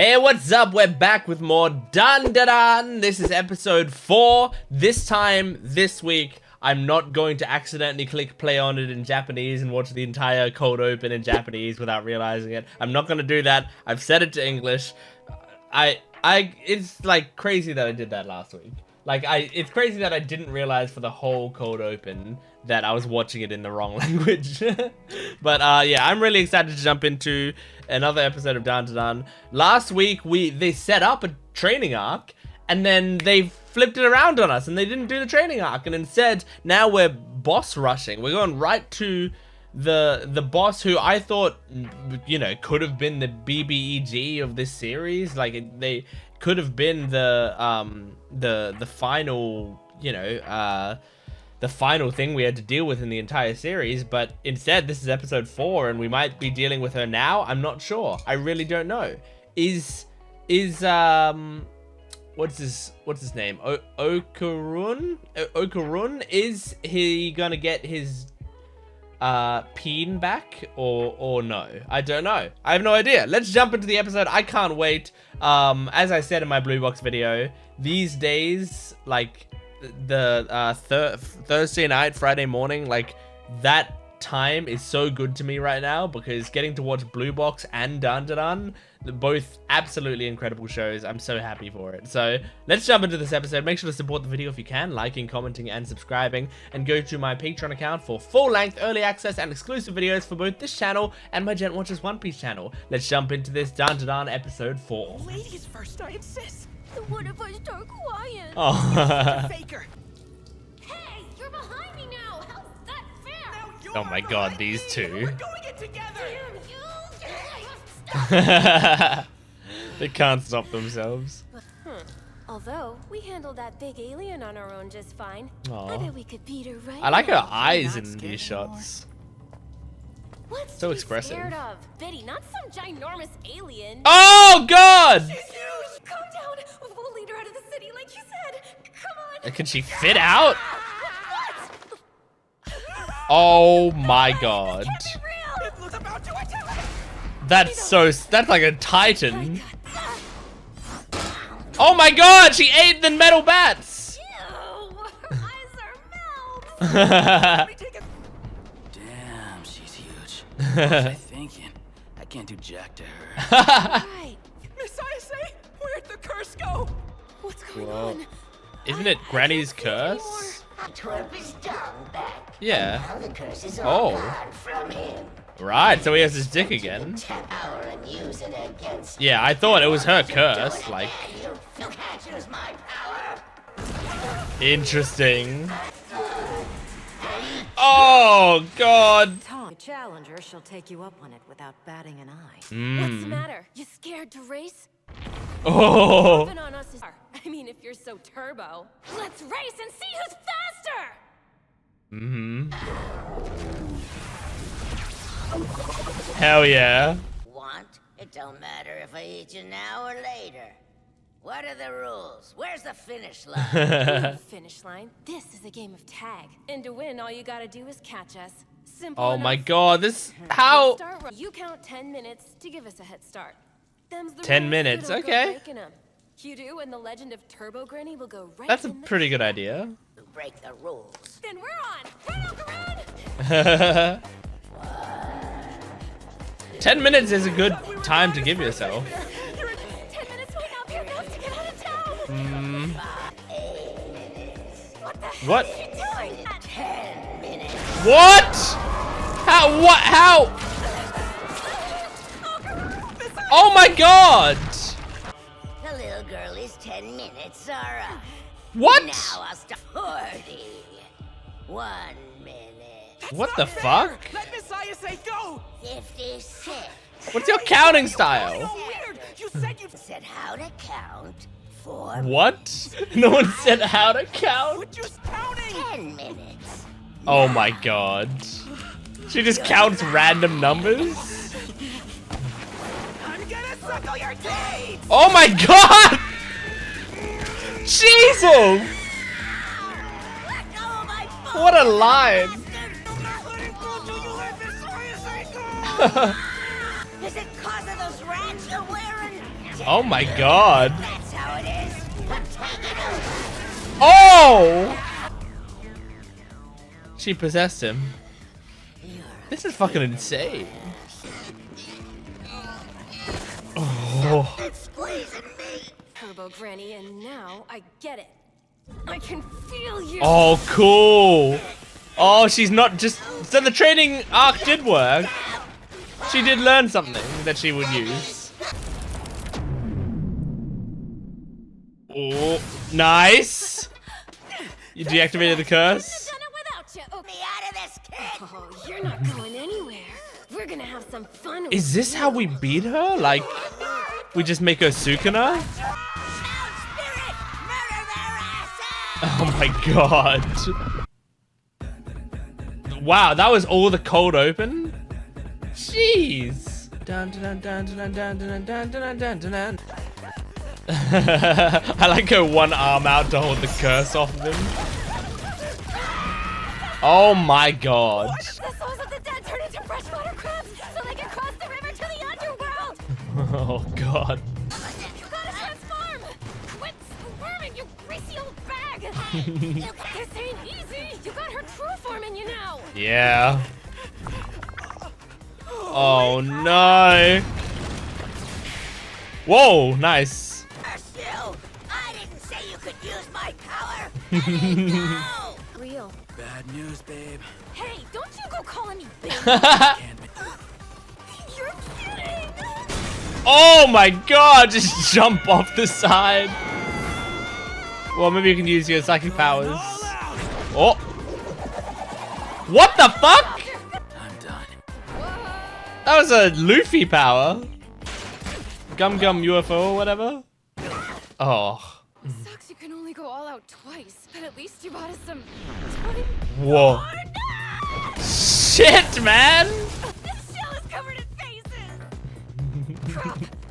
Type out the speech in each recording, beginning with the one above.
Hey, what's up? We're back with more dandadan. This is episode 4. This time, this week, I'm not going to accidentally click play on it in Japanese and watch the entire cold open in Japanese without realizing it. I'm not going to do that. I've set it to English. It's like crazy that I did that last week. It's crazy that I didn't realize for the whole cold open that I was watching it in the wrong language. But yeah, I'm really excited to jump into another episode of dandadan. Last week they set up a training arc and then they flipped it around on us and they didn't do the training arc, and instead now we're boss rushing. We're going right to the boss who I thought, you know, could have been the BBEG of this series. They could have been the final, you know, the final thing we had to deal with in the entire series, but instead this is episode 4 and we might be dealing with her now. I'm not sure. I really don't know. Is what's his name? Okarun? Okarun? Is he gonna get his peen back or no? I don't know. I have no idea. Let's jump into the episode. I can't wait. As I said in my blue box video, these days, like the Thursday night, Friday morning, like that time is so good to me right now because getting to watch Blue Box and dandadan, both absolutely incredible shows. I'm so happy for it. So let's jump into this episode. Make sure to support the video if you can, liking, commenting, and subscribing, and go to my Patreon account for full-length early access and exclusive videos for both this channel and my Gent Watches One Piece channel. Let's jump into this dandadan episode 4. Ladies first, I insist. What if I start quiet? Oh. Faker. Hey, you're behind me now. How's that fair? Now you're Oh my God, these two. We're doing it together. Damn you! They can't stop themselves. Although we handled that big alien on our own just fine. Aw. I bet we could beat her right. I like her now. eyes not in scared these shots. What's so to be expressive. Scared of? Betty, not some ginormous alien. Oh God! She's huge. Calm down. We'll lead her out of the city, like you said. Come on. Can she fit out? What? Oh my God. This can't be real. It was about to attack. That's like a titan. Oh my God, she ate the metal bats. Ew, her eyes are mouths. Let me take it. Damn, she's huge. What was I thinking? I can't do jack to her. Right. Miss Ayase, where'd the curse go? What's going Whoa. on? Isn't it Granny's curse? The twerp is down back. Yeah. Now the curse is Oh. all gone from him. Right, so he has his dick again. Tap power and use it against Yeah, I thought it was her curse. Like, you. You can't use my power. interesting. Oh God. A challenger, she'll take you up on it without batting an eye. What's the Mm. matter? You scared to race? Oh. Jumping on us is I mean, if you're so turbo, let's race and see who's faster. Mm-hmm. Hell yeah. Want? It don't matter if I eat you now or later. What are the rules? Where's the finish line? Finish line. This is a game of tag, and to win, all you gotta do is catch us. Simple Oh my enough. God, this how? You count 10 minutes to give us a head start. Them's the 10 rules, minutes, so don't go okay. breaking 'em. You do, and the legend of Turbo Granny will go right. That's a in the- pretty good idea. You break the rules. Then we're on. Right, Okarun! 10 minutes is a good time to give yourself. 10 minutes might not be enough to get out of town. What the hell What? are you doing? 10 minutes. What? How? What? How? Oh my God! The little girl is 10 minutes, alright. What? Now I'll start 40. 1 minute. What the fuck? Let Miss Ayase go. 56. What's your counting style? So weird. You said you Said how to count. 4 What? No one said how to count? would use counting. 10 minutes. Oh my God. She just counts random numbers? I'm gonna suckle your teeth. Oh my God! Jesus! What a line! Is it cause of those rats you're wearing? Oh my god. That's how it is. Oh! She possessed him. This is fucking insane. Oh. It's squeezing me. Turbo Granny, and now I get it. I can feel you. Oh, cool. Oh, she's not just... So the training arc did work. She did learn something that she would use. Oh, nice. You deactivated the curse. Done it without you. Me out of this, kid. Oh, you're not going anywhere. We're gonna have some fun. Is this how we beat her? Like, we just make her Sukuna? Mount spirit, murder their asses. Oh my god. Wow, that was all the cold open? Jeez. Dun, dun, dun, dun, dun, dun, dun, dun, dun, dun, dun. I like her one arm out to hold the curse off of him. Oh my god. The souls of the dead turn into freshwater crabs so they can cross the river to the underworld. Oh god. You gotta transform. Quit squirming, you greasy old bag. This ain't easy. You got her true form in you now. Yeah. Oh no. Whoa, nice. You, I didn't say you could use my power. Let it go. Real. Bad news, babe. Hey, don't you go calling me bitch. Can't You're kidding. Oh my god, just jump off the side. Well, maybe you can use your psychic powers. Oh. What the fuck? I'm done. That was a Luffy power. Gum Gum UFO or whatever. Oh. Sucks you can only go all out twice, but at least you bought us some time. Whoa. Shit, man. This shell is covered in faces.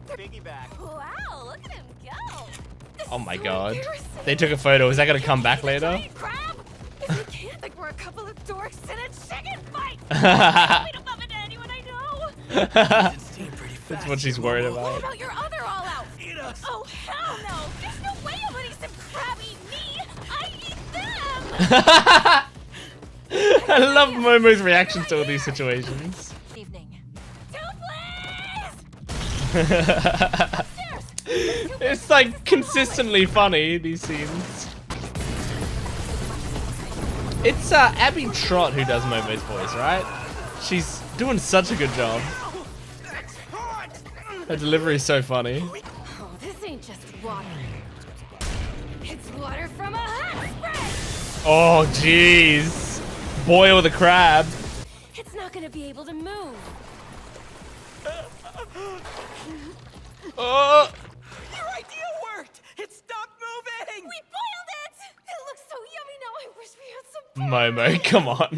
Piggyback. Wow, look at him go. This Oh is my so god. embarrassing. They took a photo. Is that gonna come back later? Giant crab? If you can't, like we're a couple of dorks in a chicken fight. That's Wait a moment to anyone I know. Steam pretty fast. what she's worried What about. about your other all out? Eat us. Oh hell no! There's no way I'm letting some crab eat me. I eat them. I love Momo's reactions to all these situations. Evening. Toothless! It's like consistently funny, these scenes. It's Abby Trott who does Momo's voice, right? She's doing such a good job. Her delivery is so funny. Oh, this ain't just water. It's water from a hot spring. Oh, jeez. Boil the crab. It's not gonna be able to move. Oh. Your idea worked. It stopped moving. We boiled it. It looks so yummy now. I wish we had some. Momo, come on.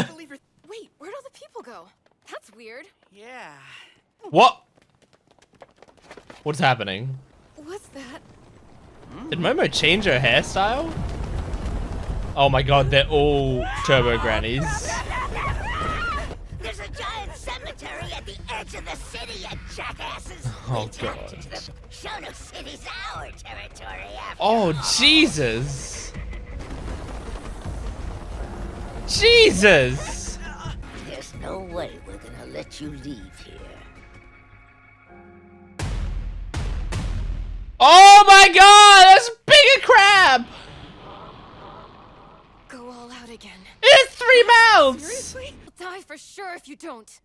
Believe her. Wait, where'd all the people go? That's weird. Yeah. What? What's happening? What's that? Did Momo change her hairstyle? Oh my god, they're all turbo grannies. There's a giant cemetery at the edge of the city, you jackasses. Oh, We tapped God. into the Shono City's our territory after Oh, all. Jesus. Jesus. There's no way we're gonna let you leave here. Oh my god, that's bigger crab. Go all out again. It's 3 mouths. Seriously? I'll die for sure if you don't.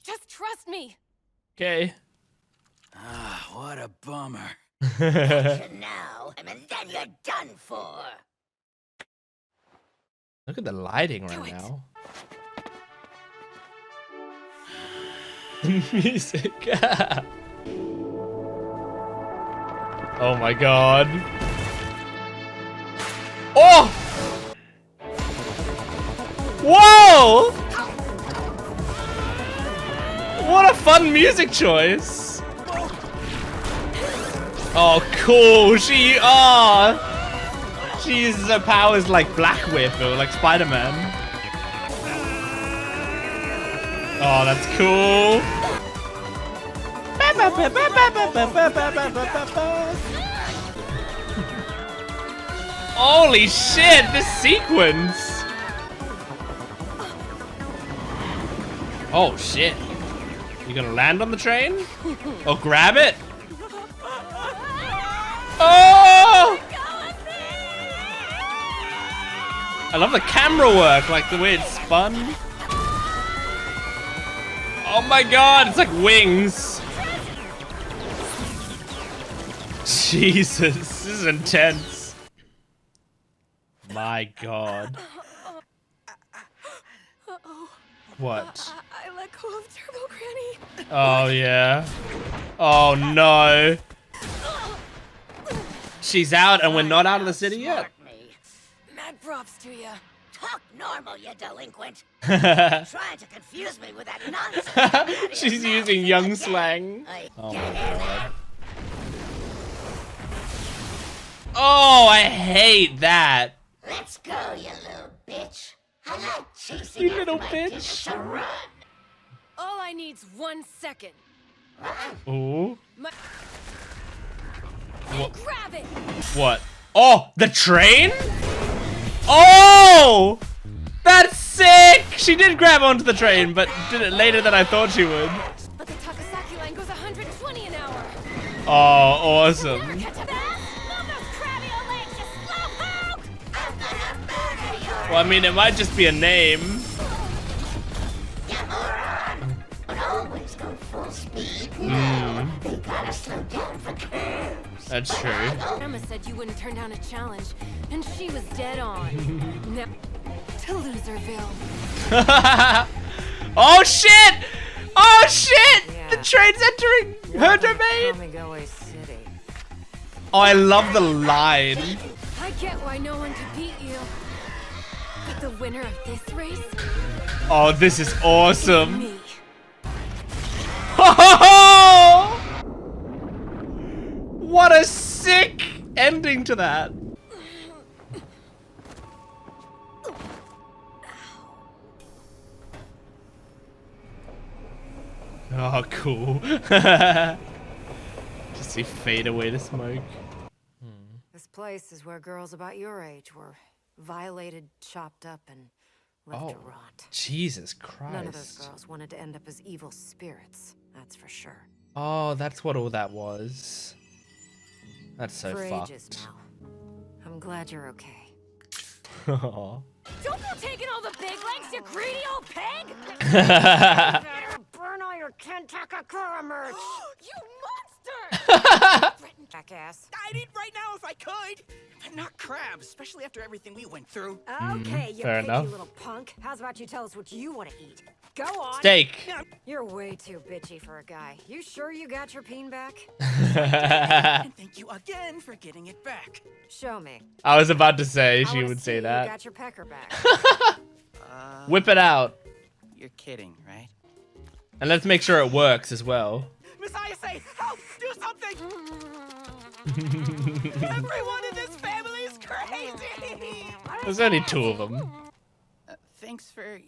Just trust me. Okay. Ah, what a bummer. And now, and then you're done for. Look at the lighting Do right it. now. The music. Oh my god. Oh! Whoa! What a fun music choice. Oh, cool. She uses her powers like Black Whip or like Spider-Man. Oh, that's cool. Holy shit, this sequence! Oh shit. You gonna land on the train? Or grab it? Oh! I love the camera work, like the way it's spun. Oh my god, it's like wings. Jesus, this is intense. My god. What? I let go of Turbo Granny. Oh yeah. Oh no. She's out and we're not out of the city yet. Mad props to you. Talk normal, you delinquent. Trying to confuse me with that nonsense. She's using young slang. Oh my god. Oh, I hate that. Let's go, you little bitch. I like chasing You after little my bitch. digits to run. All I need's 1 second. Ooh. And grab it. What? Oh, the train? Oh! That's sick! She did grab onto the train, but did it later than I thought she would. But the Takasaki line goes 120 an hour. Oh, awesome. Never catch up to that. Move those crabby old legs, you slowpoke. I'm gonna murder your Well, I mean, it might just be a name. you moron. But always go full speed. No, they gotta slow down for curves. That's true. Grandma said you wouldn't turn down a challenge, and she was dead on. Now, to Loserville. Oh shit! Oh shit! The Yeah. train's entering her domain. Kamigawa City. Oh, I love the line. I get why no one could beat you. But the winner of this race, Oh, this is awesome. me. What a sick ending to that. Oh, cool. Just see fade away the smoke. This place is where girls about your age were violated, chopped up, and left to rot. Jesus Christ. None of those girls wanted to end up as evil spirits, that's for sure. Oh, that's what all that was. That's so For fucked. ages now. I'm glad you're okay. Aw. Don't go taking all the big legs, you greedy old pig! Burn all your Ken Takakura merch! You monster! Jackass. I'd eat right now if I could. But not crabs, especially after everything we went through. Okay, you fair picky enough. little punk. How's about you tell us what you want to eat? Go on. Steak. You're way too bitchy for a guy. You sure you got your peen back? And thank you again for getting it back. Show me. I was about to say I she wanna would see say you that. got your pecker back. Whip it out. You're kidding, right? And let's make sure it works as well. Miss Ayase, help! Do something! Everyone in this family is crazy! There's only 2 of them. Thanks for,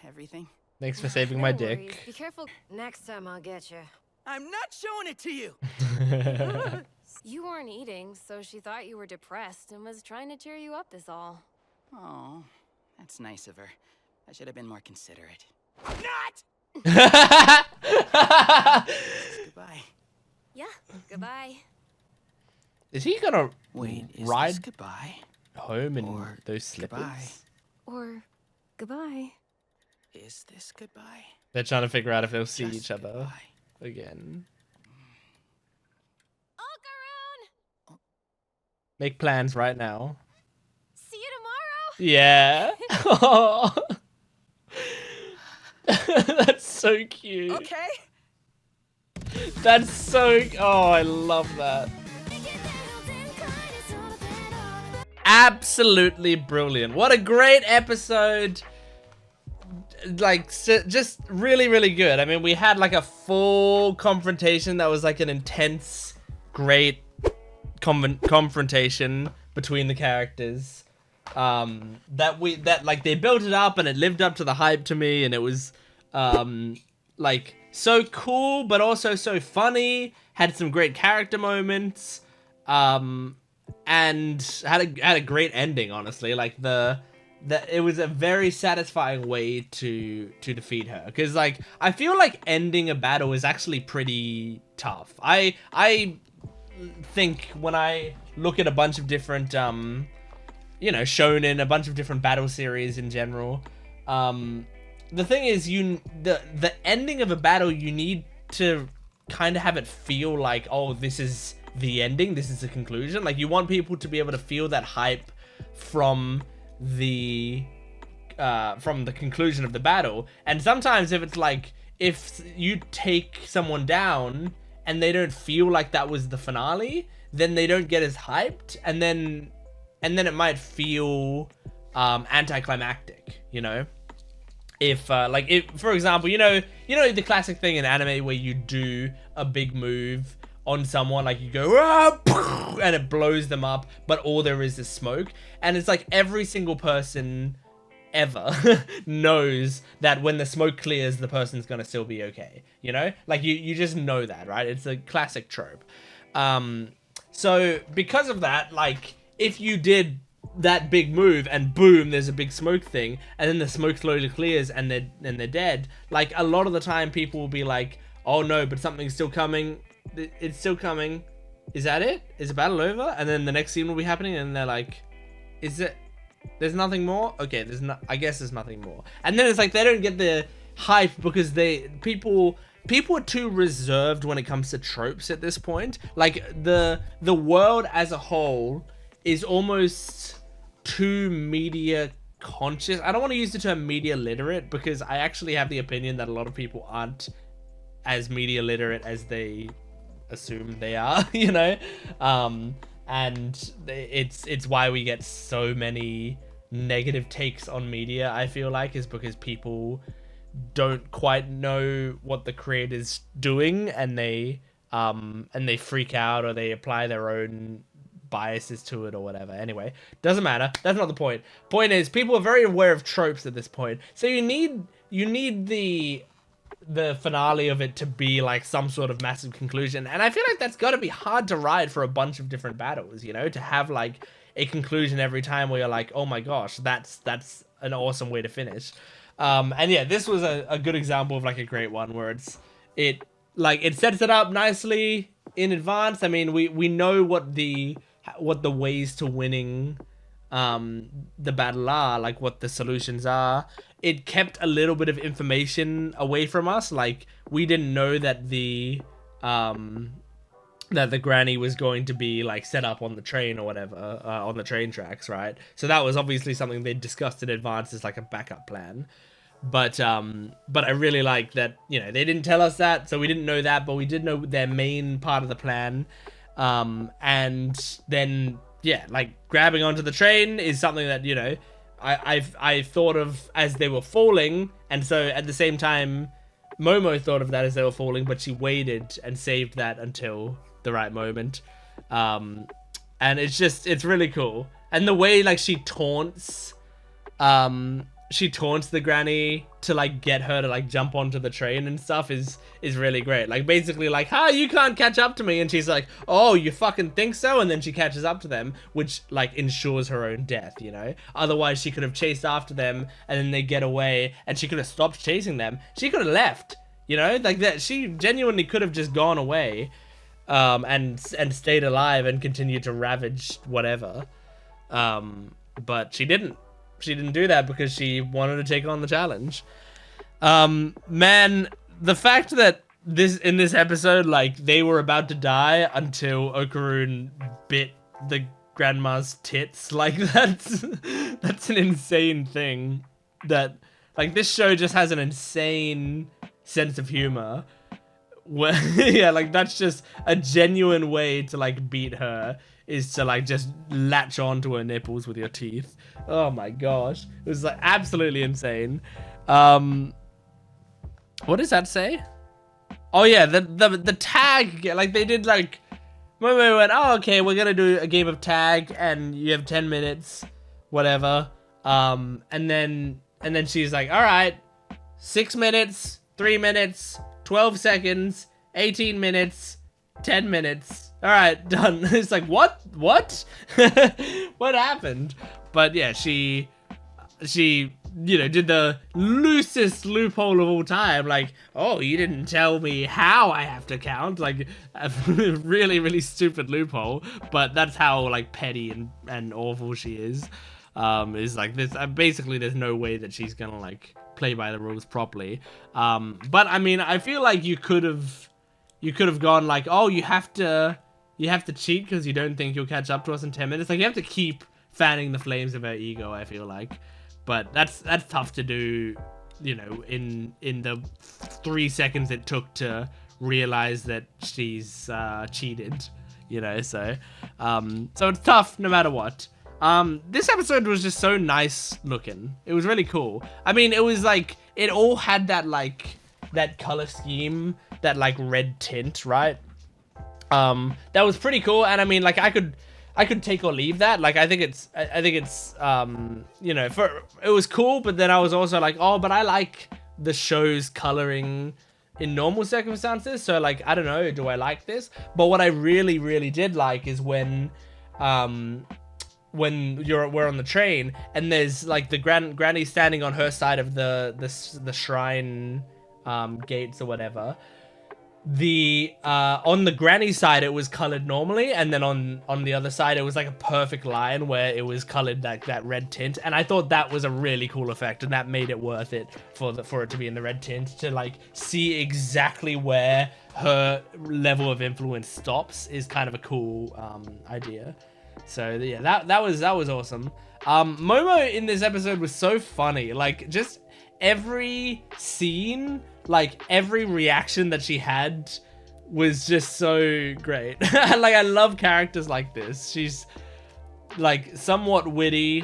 everything. Thanks for saving my No worries. dick. Be careful. Next time I'll get you. I'm not showing it to you! You weren't eating, so she thought you were depressed and was trying to cheer you up is all. Oh, that's nice of her. I should have been more considerate. Not! Goodbye. Yeah, goodbye. Is he gonna Wait, is ride this goodbye? home in Or those slippers? goodbye? Or goodbye. Is this goodbye? They're trying to figure out if they'll see Just each other goodbye. again. Okarun! Make plans right now. See you tomorrow! Yeah. That's so cute. Okay. That's so. Oh, I love that. Absolutely brilliant. What a great episode. Like, just really, really good. I mean, we had like a full confrontation that was like an intense, great confrontation between the characters. That like they built it up and it lived up to the hype to me, and it was like so cool, but also so funny. Had some great character moments, and had a great ending. Honestly, like it was a very satisfying way to defeat her. Because like I feel like ending a battle is actually pretty tough. I think when I look at a bunch of different you know, shonen, a bunch of different battle series in general, the thing is, the ending of a battle, you need to kind of have it feel like, oh, this is the ending, this is the conclusion. Like, you want people to be able to feel that hype from the conclusion of the battle. And sometimes if it's like, if you take someone down and they don't feel like that was the finale, then they don't get as hyped, and then it might feel anticlimactic, you know? If for example, you know the classic thing in anime where you do a big move on someone, like you go, ah, and it blows them up, but all there is smoke. And it's like every single person ever knows that when the smoke clears, the person's gonna still be okay, you know? Like you just know that, right? It's a classic trope. So because of that, like, if you did that big move and boom, there's a big smoke thing, and then the smoke slowly clears and they're dead, like, a lot of the time people will be like, oh no, but something's still coming, it's still coming, is that it? Is the battle over? And then the next scene will be happening and they're like, is it, there's nothing more? Okay, I guess there's nothing more. And then it's like they don't get the hype because people are too reserved when it comes to tropes at this point. Like, the world as a whole is almost too media conscious. I don't want to use the term media literate, because I actually have the opinion that a lot of people aren't as media literate as they assume they are, you know? And it's why we get so many negative takes on media, I feel like, is because people don't quite know what the creator's doing, and they freak out, or they apply their own biases to it or whatever. Anyway, doesn't matter. That's not the point. Point is, people are very aware of tropes at this point, so you need the finale of it to be like some sort of massive conclusion. And I feel like that's got to be hard to write for a bunch of different battles, you know, to have like a conclusion every time where you're like, oh my gosh, that's an awesome way to finish. And yeah, this was a good example of like a great one where it sets it up nicely in advance. I mean, we know what the ways to winning the battle are, like what the solutions are. It kept a little bit of information away from us. Like, we didn't know that the granny was going to be like set up on the train or whatever, on the train tracks, right? So that was obviously something they discussed in advance as like a backup plan. But I really like that, you know, they didn't tell us that, so we didn't know that, but we did know their main part of the plan. And then, yeah, like, grabbing onto the train is something that, you know, I thought of as they were falling, and so at the same time, Momo thought of that as they were falling, but she waited and saved that until the right moment. And it's really cool. And the way, like, she taunts the granny to like get her to like jump onto the train and stuff is really great. Like, basically like, you can't catch up to me, and she's like, oh, you fucking think so? And then she catches up to them, which like ensures her own death, you know? Otherwise she could have chased after them and then they get away, and she could have stopped chasing them. She could have left, you know? Like, that she genuinely could have just gone away and stayed alive and continued to ravage whatever. But she didn't. She didn't do that because she wanted to take on the challenge. Man, the fact that in this episode, like, they were about to die until Okarun bit the grandma's tits, like, that's an insane thing. That, like, this show just has an insane sense of humor. Where, yeah, like, that's just a genuine way to like beat her, is to like just latch onto her nipples with your teeth. Oh my gosh, it was like absolutely insane. What does that say? Oh yeah, the tag, like, they did like, Momo went, oh okay, we're gonna do a game of tag and you have 10 minutes, whatever. And then she's like, all right, 6 minutes, 3 minutes, 12 seconds, 18 minutes, 10 minutes. All right, done. It's like, what? What happened? But yeah, she, you know, did the loosest loophole of all time. Like, oh, you didn't tell me how I have to count. Like, a really, really stupid loophole. But that's how, like, petty and awful she is. Is like this. Basically, there's no way that she's gonna, like, play by the rules properly. But I mean, I feel like you could have gone like, oh, you have to cheat because you don't think you'll catch up to us in 10 minutes. Like, you have to keep fanning the flames of her ego, I feel like. But that's tough to do, you know, in the 3 seconds it took to realize that she's cheated, you know. So it's tough no matter what. This episode was just so nice looking. It was really cool. I mean, it was like, it all had that, like, that color scheme, that, like, red tint, right? That was pretty cool. And I mean, like, I could take or leave that. Like, I think it's you know, it was cool, but then I was also like, oh, but I like the show's coloring in normal circumstances. So, like, I don't know, do I like this? But what I really, really did like is when we're on the train and there's, like, the granny standing on her side of the shrine gates or whatever. On the granny side it was colored normally, and then on the other side it was like a perfect line where it was colored like that red tint, and I thought that was a really cool effect, and that made it worth it for it to be in the red tint, to, like, see exactly where her level of influence stops is kind of a cool idea. So yeah, that was awesome. Momo in this episode was so funny. Like, just every scene, like, every reaction that she had was just so great. Like, I love characters like this. She's, like, somewhat witty,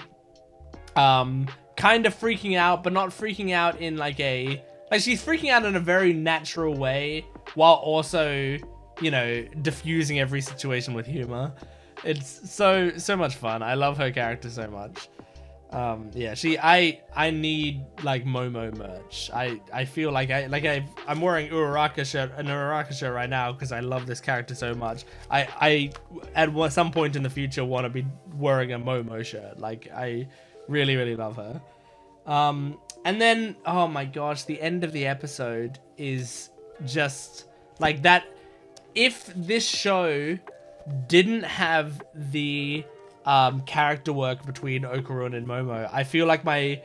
kind of freaking out, but not freaking out in, like, she's freaking out in a very natural way, while also, you know, diffusing every situation with humor. It's so much fun. I love her character so much. Yeah, I need, like, Momo merch. I feel like I'm wearing an Uraraka shirt right now because I love this character so much. I at some point in the future want to be wearing a Momo shirt. Like, I really, really love her. And then, oh my gosh, the end of the episode is just like that. If this show didn't have the character work between Okarun and Momo, I feel like my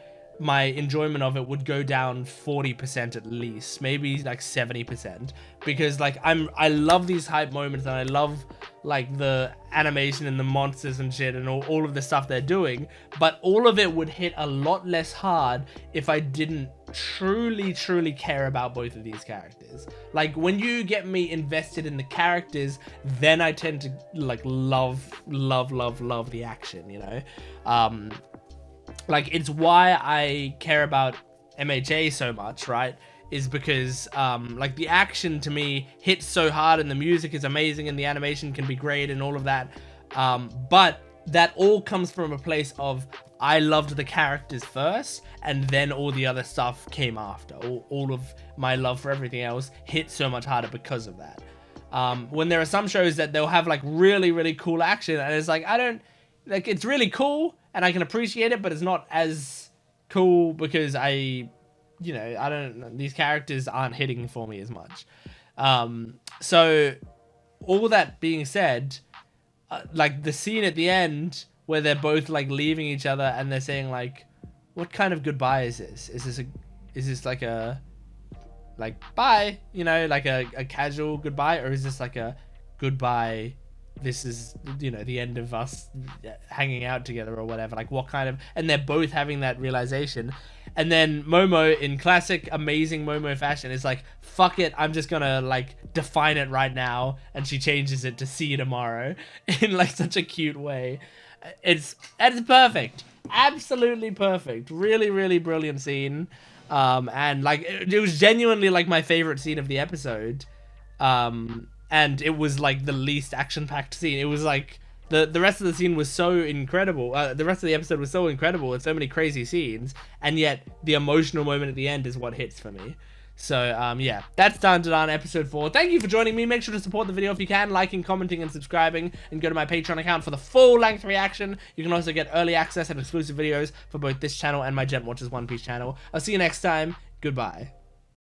enjoyment of it would go down 40% at least, maybe like 70%, because, like, I love these hype moments, and I love, like, the animation and the monsters and shit and all of the stuff they're doing, but all of it would hit a lot less hard if I didn't truly care about both of these characters. Like, when you get me invested in the characters, then I tend to, like, love the action, you know? Like, it's why I care about MHA so much, right? Is because, like, the action to me hits so hard, and the music is amazing, and the animation can be great, and all of that. But that all comes from a place of, I loved the characters first, and then all the other stuff came after. All of my love for everything else hit so much harder because of that. When there are some shows that they'll have, like, really, really cool action, and it's like, it's really cool, and I can appreciate it, but it's not as cool because these characters aren't hitting for me as much. So all that being said, like, the scene at the end where they're both, like, leaving each other and they're saying, like, what kind of goodbye is this? Is this like a, like, bye, you know, like a casual goodbye, or is this like a goodbye, this is, you know, the end of us hanging out together or whatever? Like, what kind of, and they're both having that realization. And then Momo, in classic amazing Momo fashion, is like, fuck it, I'm just gonna, like, define it right now, and she changes it to see you tomorrow in, like, such a cute way. It's perfect, absolutely perfect, really, really brilliant scene. And, like, it was genuinely, like, my favorite scene of the episode. And it was, like, the least action-packed scene. It was, like, the rest of the scene was so incredible. The rest of the episode was so incredible with so many crazy scenes, and yet the emotional moment at the end is what hits for me. So, yeah, that's dandadan episode 4. Thank you for joining me. Make sure to support the video if you can, liking, commenting, and subscribing, and go to my Patreon account for the full-length reaction. You can also get early access and exclusive videos for both this channel and my Gent Watches One Piece channel. I'll see you next time. Goodbye.